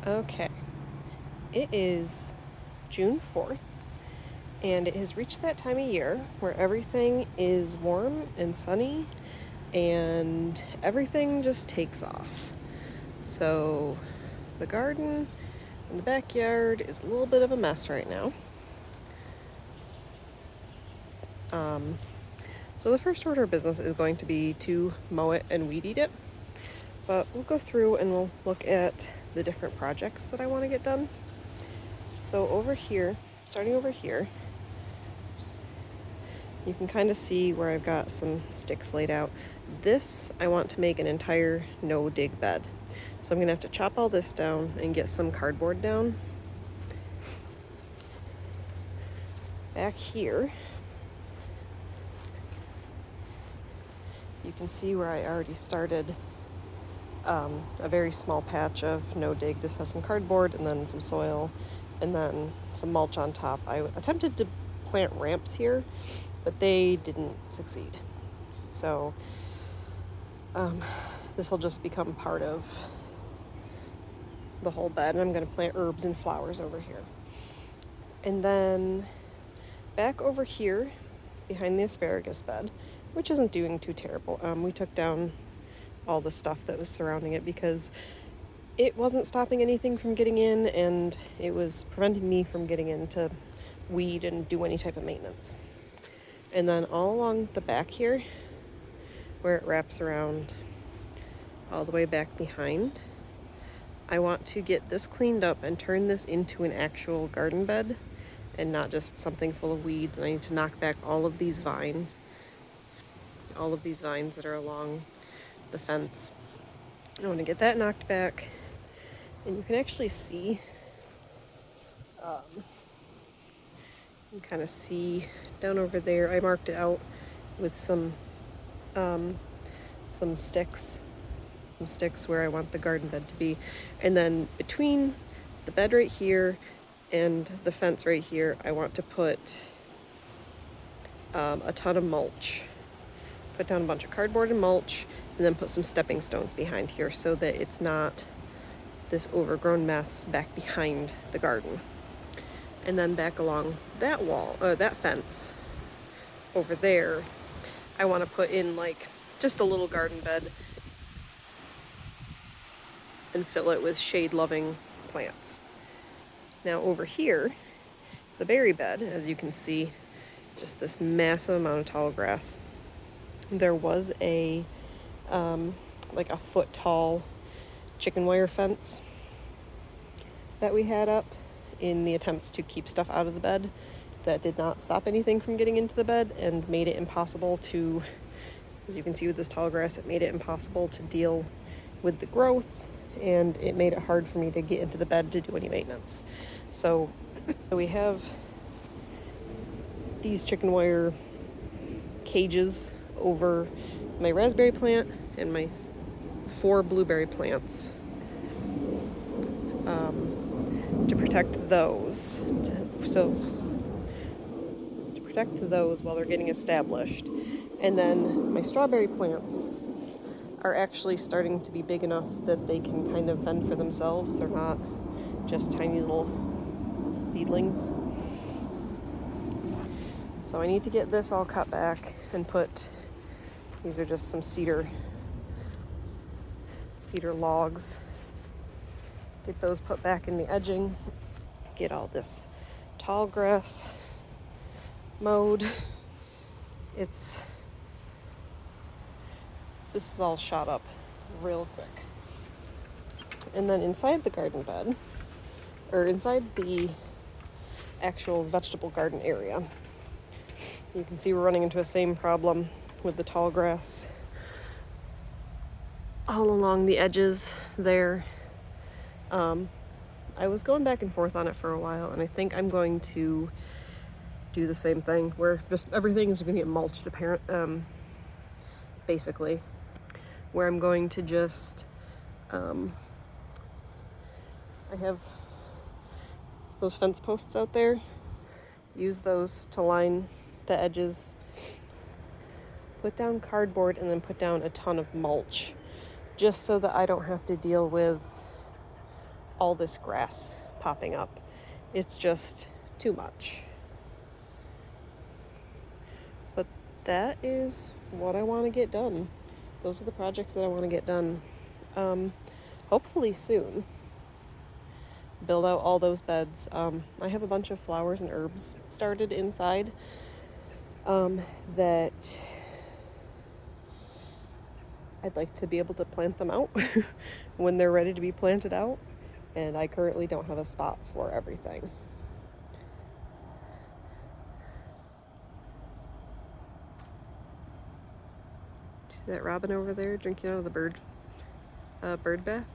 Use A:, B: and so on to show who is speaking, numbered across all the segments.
A: Okay, it is June 4th, and it has reached that time of year where everything is warm and sunny, and everything just takes off. So, the garden and the backyard is a little bit of a mess right now. So, the first order of business is going to be to mow it and weed eat it, but we'll go through and we'll look at the different projects that I want to get done. So, over here, starting over here, you can kind of see where I've got some sticks laid out. This, I want to make an entire no-dig bed. So I'm gonna have to chop all this down and get some cardboard down. Back here, you can see where I already started a very small patch of no-dig. This has some cardboard and then some soil and then some mulch on top. I attempted to plant ramps here, but they didn't succeed. So this will just become part of the whole bed, and I'm going to plant herbs and flowers over here. And then back over here behind the asparagus bed, which isn't doing too terrible, we took down all the stuff that was surrounding it because it wasn't stopping anything from getting in, and it was preventing me from getting in to weed and do any type of maintenance. And then all along the back here, where it wraps around all the way back behind, I want to get this cleaned up and turn this into an actual garden bed and not just something full of weeds. And I need to knock back all of these vines that are along the fence. I want to get that knocked back, and you can actually see, you kind of see down over there, I marked it out with some sticks where I want the garden bed to be. And then between the bed right here and the fence right here, I want to put a ton of mulch. Put down a bunch of cardboard and mulch, and then put some stepping stones behind here so that it's not this overgrown mess back behind the garden. And then back along that wall, that fence over there, I want to put in like just a little garden bed and fill it with shade-loving plants. Now over here, the berry bed, as you can see, just this massive amount of tall grass. There was a like a foot tall chicken wire fence that we had up in the attempts to keep stuff out of the bed. That did not stop anything from getting into the bed and made it impossible to, as you can see with this tall grass, it made it impossible to deal with the growth, and it made it hard for me to get into the bed to do any maintenance. So we have these chicken wire cages over my raspberry plant and my 4 blueberry plants to protect those. To protect those while they're getting established. And then my strawberry plants are actually starting to be big enough that they can kind of fend for themselves. They're not just tiny little seedlings. So I need to get this all cut back and put, these are just some cedar logs. Get those put back in the edging. Get all this tall grass mowed. This is all shot up real quick. And then inside the garden bed, or inside the actual vegetable garden area, you can see we're running into the same problem with the tall grass all along the edges there. I was going back and forth on it for a while, and I think I'm going to do the same thing where just everything is going to get mulched, basically, where I'm going to just I have those fence posts out there, use those to line the edges, put down cardboard, and then put down a ton of mulch, just so that I don't have to deal with all this grass popping up. It's just too much. But that is what I want to get done. Those are the projects that I want to get done. Hopefully soon. Build out all those beds. I have a bunch of flowers and herbs started inside that I'd like to be able to plant them out when they're ready to be planted out. And I currently don't have a spot for everything. See that robin over there drinking out of the bird bath?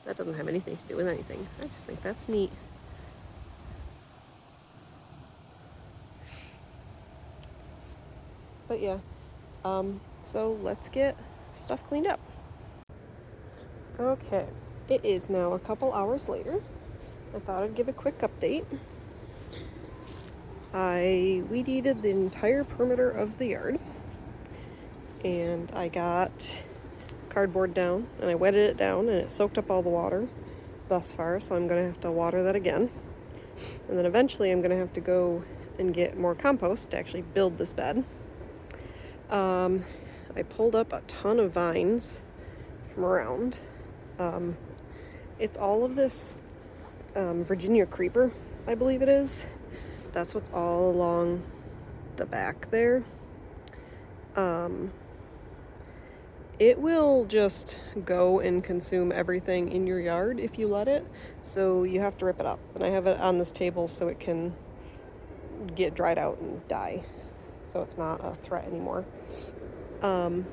A: That doesn't have anything to do with anything. I just think that's neat. But yeah, so let's get stuff cleaned up. Okay, it is now a couple hours later. I thought I'd give a quick update. I weed-eated the entire perimeter of the yard, and I got cardboard down, and I wetted it down, and it soaked up all the water thus far, so I'm going to have to water that again. And then eventually I'm going to have to go and get more compost to actually build this bed. I pulled up a ton of vines from around. It's all of this Virginia creeper, I believe it is. That's what's all along the back there. It will just go and consume everything in your yard if you let it, so you have to rip it up. And I have it on this table so it can get dried out and die, so it's not a threat anymore. So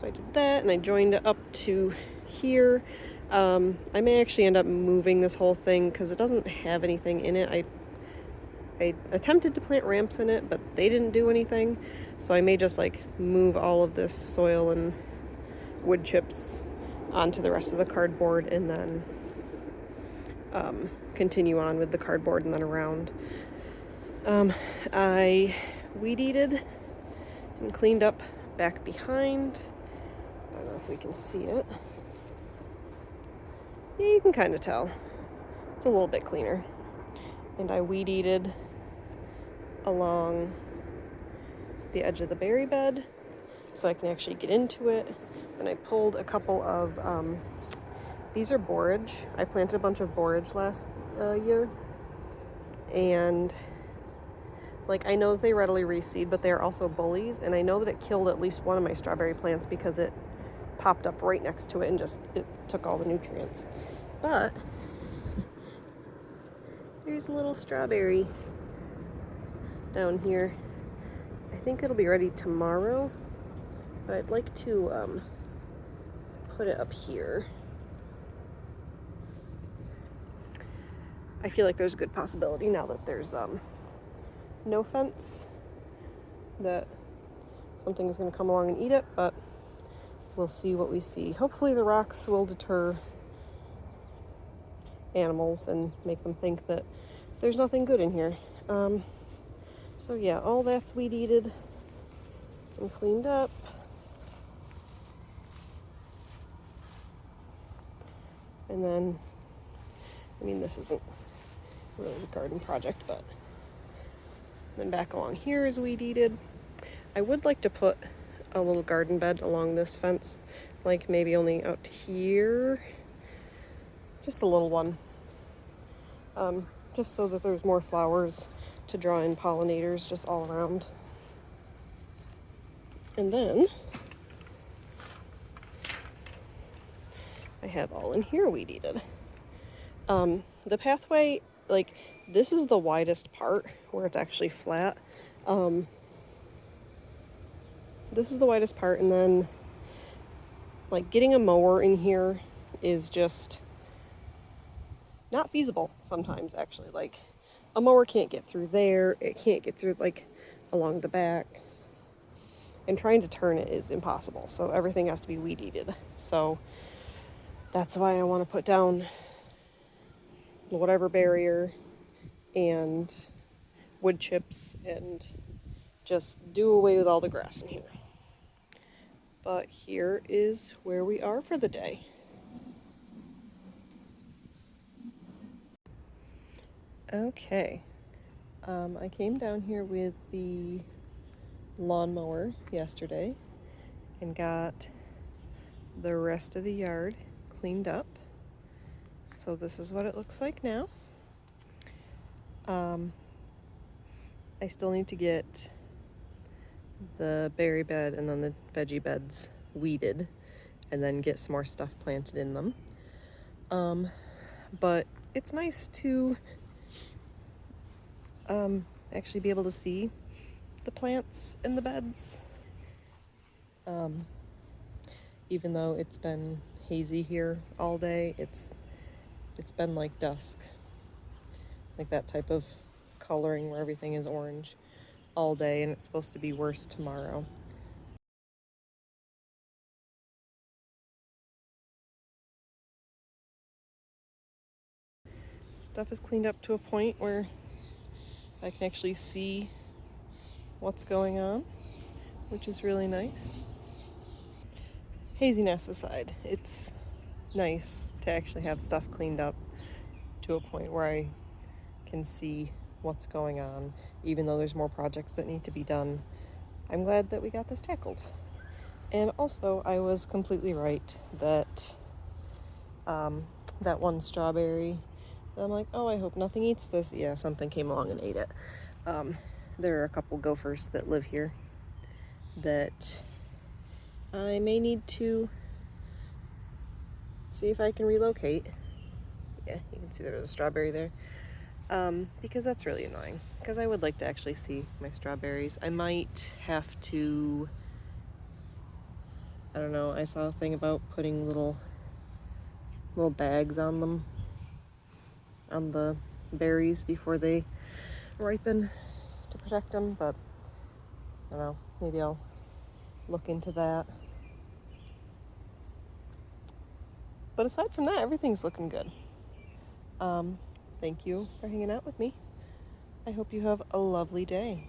A: I did that, and I joined it up to here. I may actually end up moving this whole thing because it doesn't have anything in it. I attempted to plant ramps in it, but they didn't do anything. So I may just like move all of this soil and wood chips onto the rest of the cardboard, and then continue on with the cardboard and then around. I weed-eated and cleaned up back behind. I don't know if we can see it. Yeah, you can kind of tell. It's a little bit cleaner. And I weed-eated along the edge of the berry bed so I can actually get into it. And I pulled a couple of, these are borage. I planted a bunch of borage last year. And like, I know that they readily reseed, but they are also bullies. And I know that it killed at least one of my strawberry plants because it popped up right next to it and it took all the nutrients. But there's a little strawberry down here. I think it'll be ready tomorrow, but I'd like to put it up here. I feel like there's a good possibility now that there's no fence that something is going to come along and eat it, but we'll see what we see. Hopefully the rocks will deter animals and make them think that there's nothing good in here. So yeah, all that's weed-eated and cleaned up. And then, I mean, this isn't really a garden project, but then back along here is weed-eated. I would like to put a little garden bed along this fence, like maybe only out to here. Just a little one. Just so that there's more flowers to draw in pollinators just all around. And then I have all in here weed-eated. The pathway, like, this is the widest part where it's actually flat. This is the widest part, and then like getting a mower in here is just not feasible sometimes, actually. Like, a mower can't get through there, it can't get through like along the back, and trying to turn it is impossible, so everything has to be weed-eated. So that's why I want to put down whatever barrier and wood chips and just do away with all the grass in here. But here is where we are for the day. Okay, I came down here with the lawnmower yesterday and got the rest of the yard cleaned up. So this is what it looks like now. I still need to get the berry bed and then the veggie beds weeded and then get some more stuff planted in them. But it's nice to actually be able to see the plants in the beds. Even though it's been hazy here all day, it's been like dusk, like that type of coloring where everything is orange all day, and it's supposed to be worse tomorrow. Stuff is cleaned up to a point where I can actually see what's going on, which is really nice. Haziness aside, it's nice to actually have stuff cleaned up to a point where I can see what's going on, even though there's more projects that need to be done. I'm glad that we got this tackled. And also, I was completely right that that one strawberry, I'm like, oh, I hope nothing eats this. Yeah, something came along and ate it. There are a couple gophers that live here that I may need to see if I can relocate. Yeah, you can see there's a strawberry there. Because that's really annoying, because I would like to actually see my strawberries. I might have to, I don't know, I saw a thing about putting little bags on them, on the berries before they ripen to protect them, but I don't know, maybe I'll look into that. But aside from that, everything's looking good. Thank you for hanging out with me. I hope you have a lovely day.